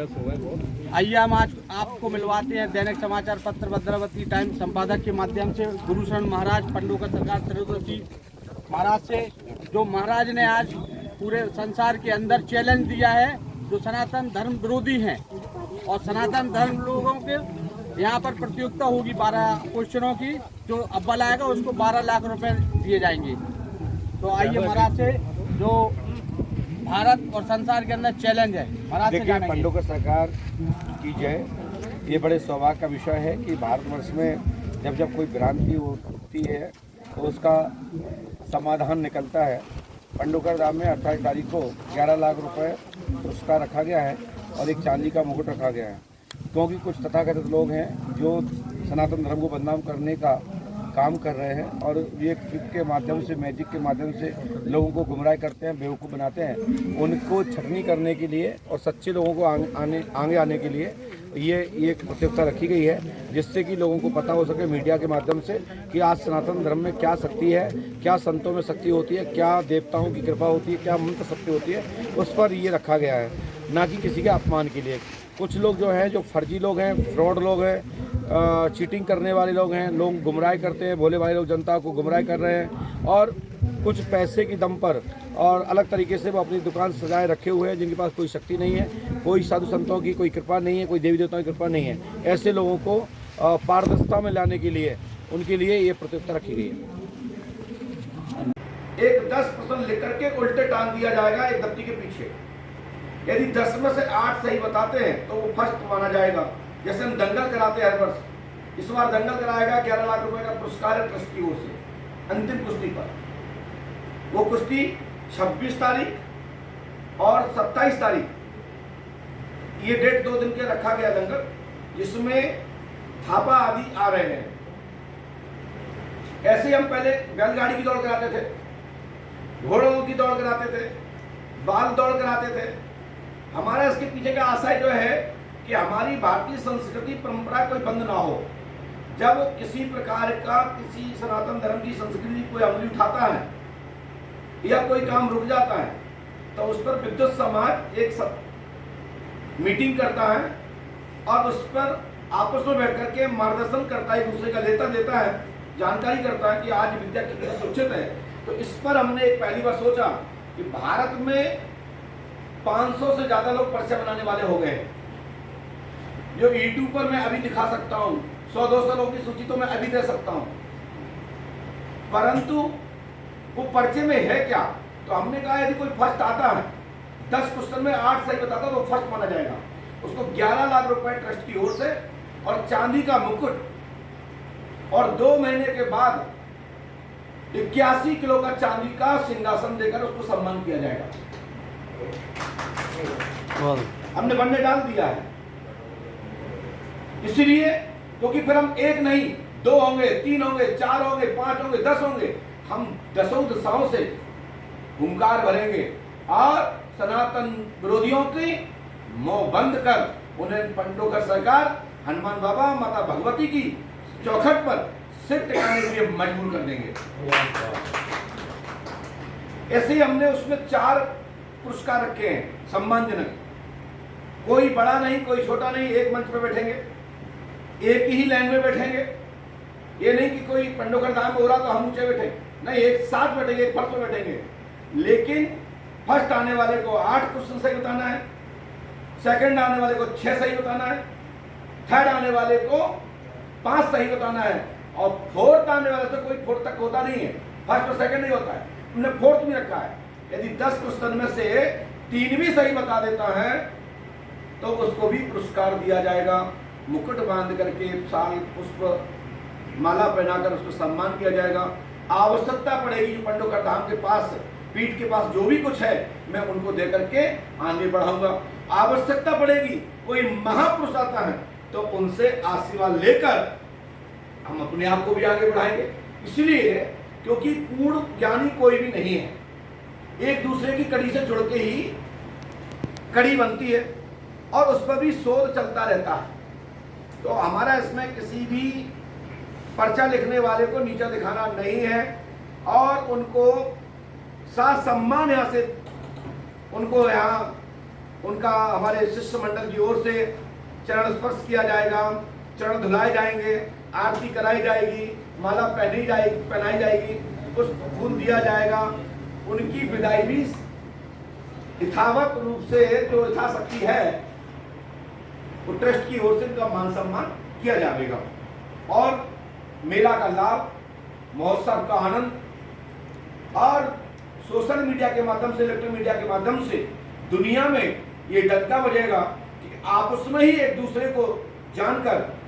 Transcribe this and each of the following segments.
आइए हम आज आपको मिलवाते हैं दैनिक समाचार पत्र भद्रावती टाइम्स संपादक के माध्यम से गुरुशरण महाराज पंडोकर सरकार त्रयोदशी महाराज से, जो महाराज ने आज पूरे संसार के अंदर चैलेंज दिया है जो सनातन धर्म विरोधी हैं, और सनातन धर्म लोगों के यहाँ पर प्रतियोगिता होगी 12 क्वेश्चनों की, जो अव्वल आएगा उसको 12 लाख रुपए दिए जाएंगे। तो आइए महाराज से जो भारत और संसार के अंदर चैलेंज है महाराज से देखिए, पंडोकर सरकार की जय। ये बड़े सौभाग्य का विषय है कि भारतवर्ष में जब जब कोई भ्रांति होती है तो उसका समाधान निकलता है। पंडोकर धाम में 28 तारीख को 11 लाख रुपए पुरस्कार रखा गया है और एक चांदी का मुकुट रखा गया है, क्योंकि कुछ तथाकथित लोग हैं जो सनातन धर्म को बदनाम करने का काम कर रहे हैं और ये ट्रिक के माध्यम से, मैजिक के माध्यम से लोगों को गुमराह करते हैं, बेवकूफ़ बनाते हैं। उनको छटनी करने के लिए और सच्चे लोगों को आगे आने के लिए ये प्रतियोगिता रखी गई है, जिससे कि लोगों को पता हो सके मीडिया के माध्यम से कि आज सनातन धर्म में क्या शक्ति है, क्या संतों में शक्ति होती है, क्या देवताओं की कृपा होती है, क्या मंत्र शक्ति होती है। उस पर ये रखा गया है, ना कि किसी के अपमान के लिए। कुछ लोग जो हैं, जो फर्जी लोग हैं, फ्रॉड लोग हैं, चीटिंग करने वाले लोग हैं, लोग गुमराह करते हैं, भोले भाई लोग जनता को गुमराह कर रहे हैं और कुछ पैसे की दम पर और अलग तरीके से वो अपनी दुकान सजाए रखे हुए हैं, जिनके पास कोई शक्ति नहीं है, कोई साधु संतों की कोई कृपा नहीं है, कोई देवी देवताओं की कृपा नहीं है। ऐसे लोगों को पारदर्शिता में लाने के लिए उनके लिए ये प्रतियोगिता रखी गई है। एक 10% लिख करके उल्टे टांग दिया जाएगा एक दफ्ती के पीछे। यदि 10 में से 8 सही बताते हैं तो वो फर्स्ट माना जाएगा। जैसे हम दंगल कराते हैं हर वर्ष, इस बार दंगल कराएगा 11 लाख रुपए का पुरस्कार है ट्रस्ट की ओर से अंतिम कुश्ती पर। वो कुश्ती 26 तारीख और 27 तारीख, ये डेट 2 दिन के रखा गया दंगल, जिसमें थापा आदि आ रहे हैं। ऐसे ही हम पहले बैलगाड़ी की दौड़ कराते थे, घोड़ों की दौड़ कराते थे, बाल दौड़ कराते थे। हमारा इसके पीछे का आशय जो है कि हमारी भारतीय संस्कृति परंपरा कोई बंद ना हो। जब किसी प्रकार का किसी सनातन धर्म की संस्कृति कोई अमली उठाता है या कोई काम रुक जाता है तो उस पर विद्युत समाज एक मीटिंग करता है और उस पर आपस में बैठ करके मार्गदर्शन करता है, एक दूसरे का लेता देता है, जानकारी करता है कि आज विद्या कितनी सुरक्षित है। तो इस पर हमने एक पहली बार सोचा कि भारत में 500 से ज्यादा लोग पर्चे बनाने वाले हो गए, जो यूट्यूब पर मैं अभी दिखा सकता हूं। 100-200 लोगों की सूची तो मैं अभी दे सकता हूं, परंतु वो पर्चे में है क्या। तो हमने कहा यदि कोई फर्स्ट आता है, 10 क्वेश्चन में 8 सही बताता तो फर्स्ट माना जाएगा। उसको 11 लाख रुपए ट्रस्ट की ओर से और चांदी का मुकुट और 2 महीने के बाद 81 किलो का चांदी का सिंहासन देकर उसको सम्मान किया जाएगा। हमने बनने डाल दिया है, इसलिए क्योंकि फिर हम एक नहीं 2 होंगे, 3 होंगे, 4 होंगे, 5 होंगे, 10 होंगे। हम 10 दिशाओं से हुंकार भरेंगे और सनातन विरोधियों की मुंह बंद कर उन्हें पंडोकर सरकार, हनुमान बाबा, माता भगवती की चौखट पर सिर टिकाने के लिए मजबूर कर देंगे। ऐसे ही हमने उसमें 4 पुरस्कार रखे हैं सम्मानजनक। कोई बड़ा नहीं, कोई छोटा नहीं, एक मंच पर बैठेंगे, एक ही लाइन में बैठेंगे। ये नहीं कि कोई पंडोकर धाम में हो रहा तो हम ऊंचे बैठे, नहीं, एक साथ बैठेंगे, एक फर्स्ट में बैठेंगे। लेकिन फर्स्ट आने वाले को 8 क्वेश्चन सही बताना है, सेकंड आने वाले को 6 सही बताना है, थर्ड आने वाले को 5 सही बताना है और फोर्थ आने वाले से कोई फोर्थ तक होता नहीं है, फर्स्ट और सेकंड नहीं होता है, हमने फोर्थ भी रखा है। यदि 10 क्वेश्चन में से 3 भी सही बता देता है तो उसको भी पुरस्कार दिया जाएगा। मुकुट बांध करके, साल पुष्प माला पहनाकर उसको सम्मान किया जाएगा। आवश्यकता पड़ेगी जो पंडोकर धाम के पास, पीठ के पास जो भी कुछ है, मैं उनको दे करके आगे बढ़ाऊंगा। आवश्यकता पड़ेगी कोई महापुरुष आता है तो उनसे आशीर्वाद लेकर हम अपने आप को भी आगे बढ़ाएंगे। इसलिए क्योंकि पूर्ण ज्ञानी कोई भी नहीं है, एक दूसरे की कड़ी से जुड़ के ही कड़ी बनती है और उस पर भी शोध चलता रहता है। तो हमारा इसमें किसी भी पर्चा लिखने वाले को नीचा दिखाना नहीं है और उनको साथ सम्मान यहाँ से उनको यहाँ उनका हमारे शिष्टमंडल की ओर से चरण स्पर्श किया जाएगा, चरण धुलाए जाएंगे, आरती कराई जाएगी, माला पहनाई जाएगी, पुष्प फूल दिया जाएगा। उनकी विदाई भी यथावत रूप से जो यथाशक्ति है वो ट्रस्ट की ओर से उनका मान सम्मान किया जाएगा और मेला का लाभ, महोत्सव का आनंद और सोशल मीडिया के माध्यम से, इलेक्ट्रॉनिक मीडिया के माध्यम से दुनिया में ये डंका बजेगा कि आपस में ही एक दूसरे को जानकर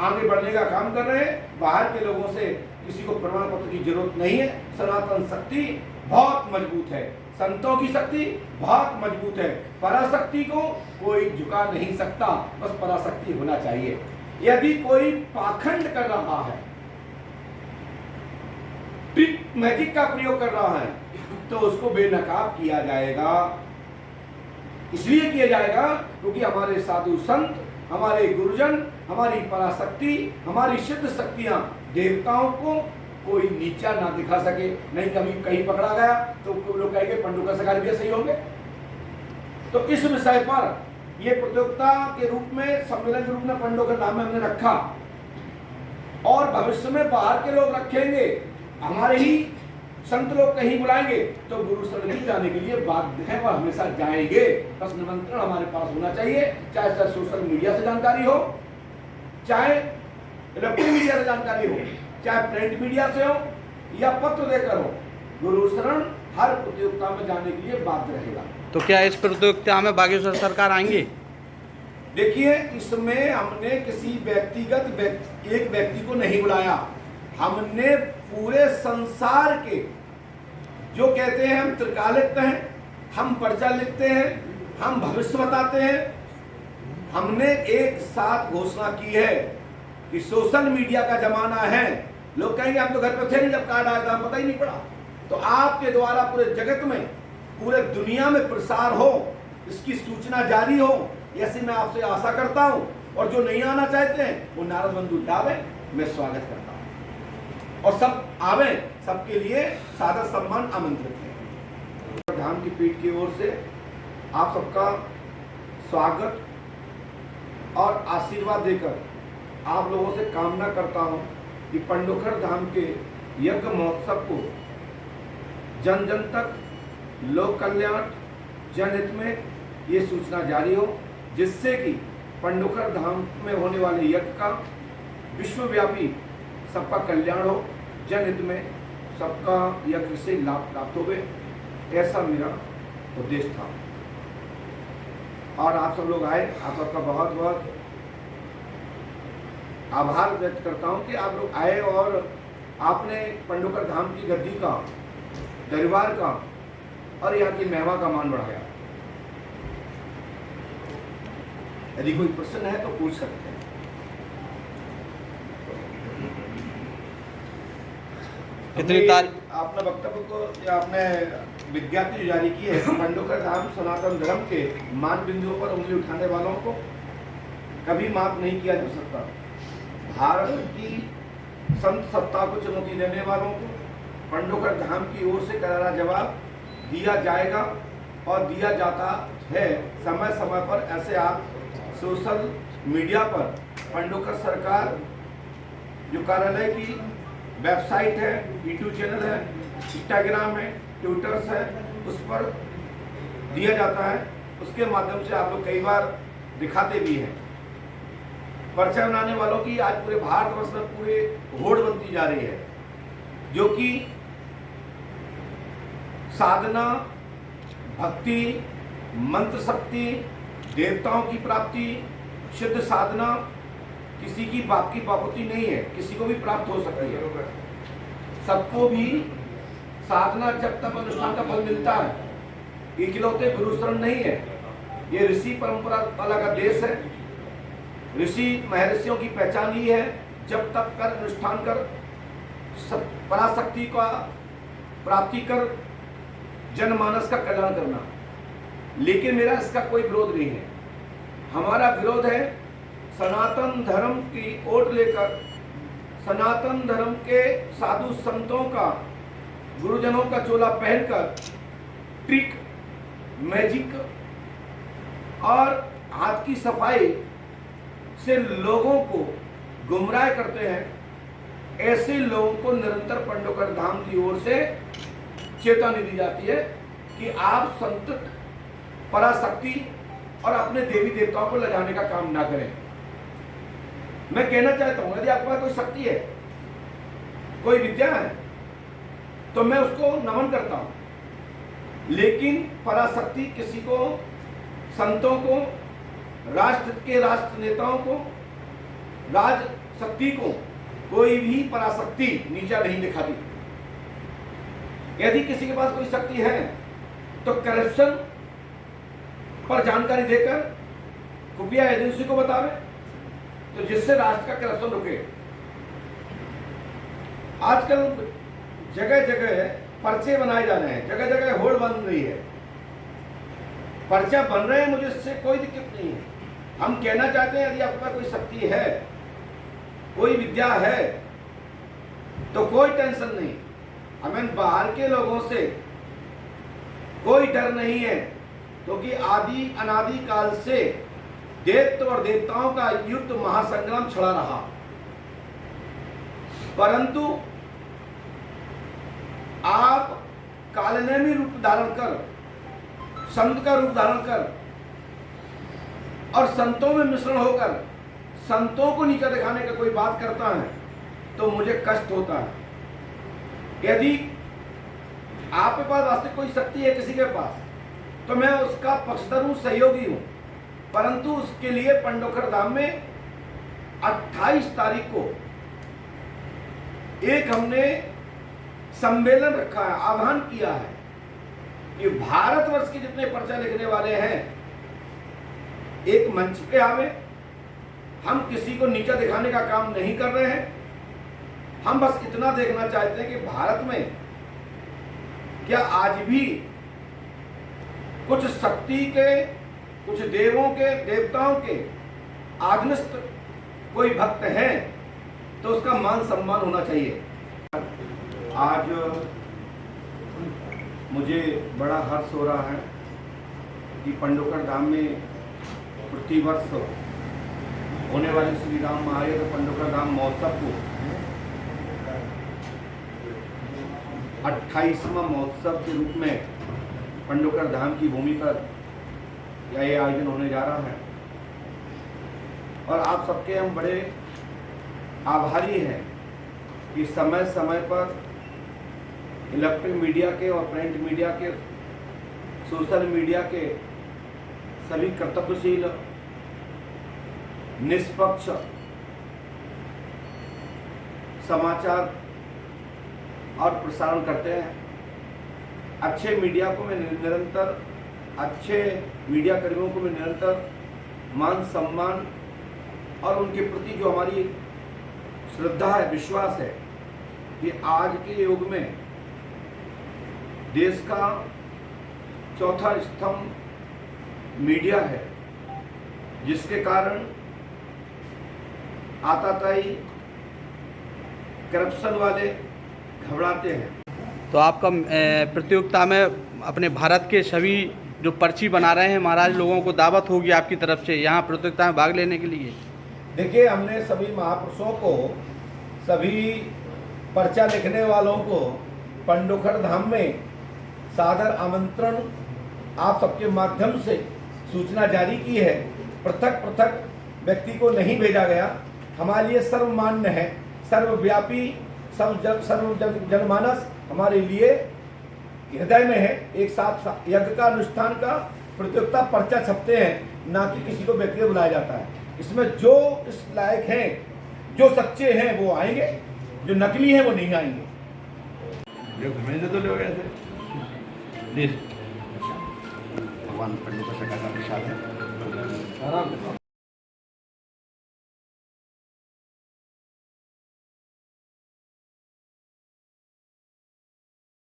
आगे बढ़ने का काम कर रहे हैं। बाहर के लोगों से किसी को प्रमाण पत्र की जरूरत नहीं है। सनातन शक्ति बहुत मजबूत है, संतों की शक्ति बहुत मजबूत है। पराशक्ति को कोई झुका नहीं सकता, बस पराशक्ति होना चाहिए। यदि कोई पाखंड कर रहा है, ट्रिक मैजिक का प्रयोग कर रहा है, तो उसको बेनकाब किया जाएगा। इसलिए किया जाएगा क्योंकि हमारे साधु संत, हमारे गुरुजन, हमारी पराशक्ति, हमारी सिद्ध शक्तियां देवताओं को कोई नीचा ना दिखा सके। नहीं कभी कहीं पकड़ा गया तो लोग कहेंगे पंडू का सगाई भी सही होंगे। तो इस विषय पर ये प्रतियोगिता के रूप में, सम्मेलन के रूप में पंडोकर धाम में हमने रखा और भविष्य में बाहर के लोग रखेंगे, हमारे ही संत लोग कहीं बुलाएंगे तो गुरु शरण जाने के लिए बाध्य है और हमेशा जाएंगे। बस निमंत्रण हमारे पास होना चाहिए, चाहे सोशल मीडिया से जानकारी हो, चाहे इलेक्ट्रॉनिक मीडिया से जानकारी हो, चाहे प्रिंट मीडिया से हो या पत्र देकर हो। गुरु शरण हर प्रतियोगिता में जाने के लिए बाध्य रहेगा। तो क्या इस प्रतियोगिता में बागेश्वर सरकार आएंगे? देखिए, इसमें हमने किसी व्यक्तिगत एक व्यक्ति को नहीं बुलाया। हमने पूरे संसार के, जो कहते हैं हम त्रिकाल लिखते हैं, हम पर्चा लिखते हैं, हम भविष्य बताते हैं, हमने एक साथ घोषणा की है कि सोशल मीडिया का जमाना है। लोग कहेंगे हम तो घर पे थे नहीं जब कार्ड आया था, पता ही नहीं पड़ा। तो आपके द्वारा पूरे जगत में, पूरे दुनिया में प्रसार हो, इसकी सूचना जारी हो, ऐसी मैं आपसे आशा करता हूं। और जो नहीं आना चाहते हैं वो नारद बंधु डाले, मैं स्वागत करता हूं और सब आवे, सबके लिए सादर सम्मान आमंत्रित है। धाम की पीठ की ओर से आप सबका स्वागत और आशीर्वाद देकर आप लोगों से कामना करता हूं कि पंडोखर धाम के यज्ञ महोत्सव को जन जन तक, लोक कल्याण, जनहित में ये सूचना जारी हो, जिससे कि पंडोखर धाम में होने वाले यज्ञ का विश्वव्यापी सबका कल्याण हो, जनहित में सबका यज्ञ से लाभ प्राप्त होवे, ऐसा मेरा उद्देश्य था। और आप सब लोग आए, आप सबका बहुत बहुत आभार व्यक्त करता हूं कि आप लोग आए और आपने पंडोखर धाम की गद्दी का, दरबार का और यहाँ की महिमा का मान बढ़ाया। यदि कोई प्रश्न है तो पूछ सकते हैं। कितनी आपने वक्तव्य को, या आपने विज्ञप्ति जो जारी की है, पंडोखर धाम सनातन धर्म के मान बिंदुओं पर उंगली उठाने वालों को कभी माफ नहीं किया जा सकता। भारत की संत सत्ता को चुनौती देने वालों को पंडोखर धाम की ओर से करारा जवाब दिया जाएगा और दिया जाता है। समय समय पर ऐसे आप सोशल मीडिया पर पंडोखर सरकार जो कार्यालय की वेबसाइट है, यूट्यूब चैनल है, इंस्टाग्राम है, ट्विटर्स है, उस पर दिया जाता है। उसके माध्यम से आप लोग कई बार दिखाते भी हैं। पर्चा बनाने वालों की आज पूरे भारतवर्ष में पूरे होड़ बनती जा रही है, जो कि साधना, भक्ति, मंत्र शक्ति, देवताओं की प्राप्ति, सिद्ध साधना किसी की बाप की बापती नहीं है, किसी को भी प्राप्त हो सकती है। सबको भी साधना जब तक अनुष्ठान का फल मिलता है। इकलौते गुरु शरण नहीं है, ये ऋषि परंपरा वाला का देश है। ऋषि महर्षियों की पहचान ही है जब तक कर अनुष्ठान कर पराशक्ति का प्राप्ति कर जनमानस का कल्याण करना। लेकिन मेरा इसका कोई विरोध नहीं है। हमारा विरोध है सनातन धर्म की ओट लेकर, सनातन धर्म के साधु संतों का, गुरुजनों का चोला पहनकर ट्रिक, मैजिक और हाथ की सफाई से लोगों को गुमराह करते हैं, ऐसे लोगों को निरंतर पंडोकर धाम की ओर से चेतावनी दी जाती है कि आप संत पराशक्ति और अपने देवी देवताओं को लजाने का काम ना करें। मैं कहना चाहता हूं, यदि आपके पास कोई शक्ति है, कोई विद्या है, तो मैं उसको नमन करता हूं, लेकिन पराशक्ति किसी को, संतों को, राष्ट्र नेताओं को, राज शक्ति को कोई भी पराशक्ति नीचा नहीं दिखाती। यदि किसी के पास कोई शक्ति है तो करप्शन पर जानकारी देकर खुफिया एजेंसी को बतावे, तो जिससे राष्ट्र का करप्शन रुके। आजकल जगह जगह पर्चे बनाए जा रहे हैं, जगह जगह होड़ बन रही है, पर्चा बन रहे हैं, मुझे इससे कोई दिक्कत नहीं है। हम कहना चाहते हैं, यदि आपके पास कोई शक्ति है, कोई विद्या है, तो कोई टेंशन नहीं। हमें बाहर के लोगों से कोई डर नहीं है, क्योंकि आदि अनादि काल से दैत्य और देवताओं का युद्ध महासंग्राम छड़ा रहा, परंतु आप कालनेमी रूप धारण कर, संत का रूप धारण कर और संतों में मिश्रण होकर संतों को नीचा दिखाने का कोई बात करता है तो मुझे कष्ट होता है। यदि आपके पास वास्तविक कोई शक्ति है किसी के पास, तो मैं उसका पक्षधर हूं, सहयोगी हूं, परंतु उसके लिए पंडोखर धाम में 28 तारीख को एक हमने सम्मेलन रखा है, आह्वान किया है कि भारतवर्ष के जितने पर्चा लिखने वाले हैं एक मंच पे आवे। हम किसी को नीचा दिखाने का काम नहीं कर रहे हैं, हम बस इतना देखना चाहते हैं कि भारत में क्या आज भी कुछ शक्ति के, कुछ देवों के, देवताओं के आत्मस्थ कोई भक्त हैं तो उसका मान सम्मान होना चाहिए। आज मुझे बड़ा हर्ष हो रहा है कि पंडोकर धाम में प्रतिवर्ष होने वाले श्री राम महाराज पंडोकर धाम महोत्सव को 28वां महोत्सव के रूप में पंडोकर धाम की भूमि पर यह आयोजन होने जा रहा है। और आप सबके हम बड़े आभारी हैं कि समय समय पर इलेक्ट्रिक मीडिया के और प्रिंट मीडिया के, सोशल मीडिया के सभी कर्तव्यशील, निष्पक्ष समाचार और प्रसारण करते हैं। अच्छे मीडिया को मैं निरंतर, अच्छे मीडिया कर्मियों को मैं निरंतर मान सम्मान और उनके प्रति जो हमारी श्रद्धा है, विश्वास है कि आज के युग में देश का चौथा स्तंभ मीडिया है, जिसके कारण आताताई करप्शन वाले घबराते हैं। तो आपका प्रतियोगिता में अपने भारत के सभी जो पर्ची बना रहे हैं महाराज, लोगों को दावत होगी आपकी तरफ से यहाँ प्रतियोगिता में भाग लेने के लिए? देखिए, हमने सभी महापुरुषों को, सभी पर्चा लिखने वालों को पंडोखर धाम में सादर आमंत्रण आप सबके माध्यम से सूचना जारी की है। पृथक पृथक व्यक्ति को नहीं भेजा गया। हमारे लिए सर्वमान्य है, सर्वव्यापी, सर्व जनमानस हमारे लिए हृदय में है। एक साथ यज्ञ का अनुष्ठान का प्रतियोगिता पर्चा छपते हैं, ना कि किसी को व्यक्ति को बुलाया जाता है। इसमें जो इस लायक हैं, जो सच्चे हैं वो आएंगे, जो नकली हैं वो नहीं आएंगे। तो लोग ऐसे भगवान पंडित का प्रसाद है।